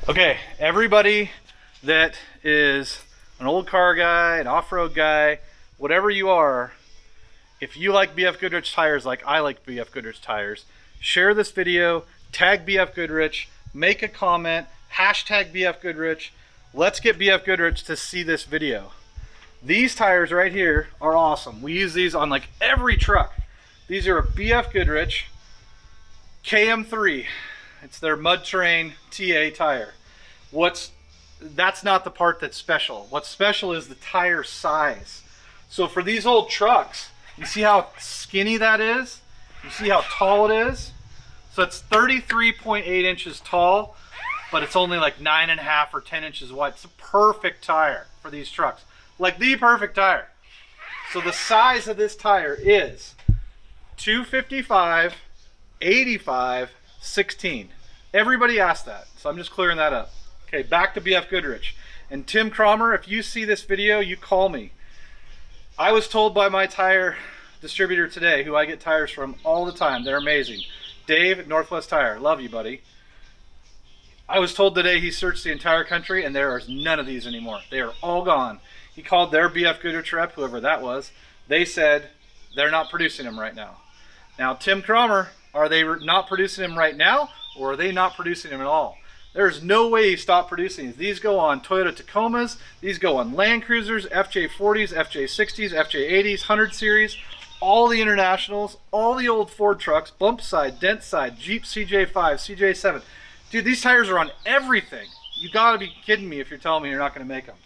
Okay, everybody that is an old car guy, an off-road guy, whatever you are, if you like BF Goodrich tires like I like BF Goodrich tires, share this video, tag BF Goodrich, make a comment, hashtag BF Goodrich. Let's get BF Goodrich to see this video. These tires right here are awesome. We use these on like every truck. These are a BF Goodrich KM3. It's their mud terrain TA tire. That's not the part that's special. What's special is the tire size. So for these old trucks, you see how skinny that is? You see how tall it is? So it's 33.8 inches tall, but it's only like 9.5 or 10 inches wide. It's a perfect tire for these trucks. Like the perfect tire. So the size of this tire is 255, 85, 16. Everybody asked that, so I'm just clearing that up. Okay, back to BF Goodrich. And Tim Cromer, if you see this video, you call me. I was told by my tire distributor today, who I get tires from all the time, they're amazing. Dave at Northwest Tire, love you, buddy. I was told today he searched the entire country and there is none of these anymore. They are all gone. He called their BF Goodrich rep, whoever that was. They said they're not producing them right now. Now, Tim Cromer, are they not producing them right now, or are they not producing them at all? There's no way he stopped producing these. These go on Toyota Tacomas, these go on Land Cruisers, FJ40s, FJ60s, FJ80s, 100 series, all the internationals, all the old Ford trucks, bump side, dent side, Jeep CJ5, CJ7. Dude, these tires are on everything. You gotta be kidding me if you're telling me you're not gonna make them.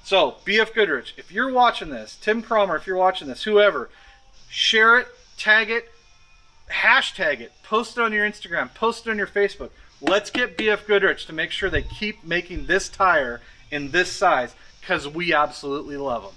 So, BF Goodrich, if you're watching this, Tim Cromer, if you're watching this, whoever, share it, tag it, hashtag it, post it on your Instagram, post it on your Facebook. Let's get BF Goodrich to make sure they keep making this tire in this size, because we absolutely love them.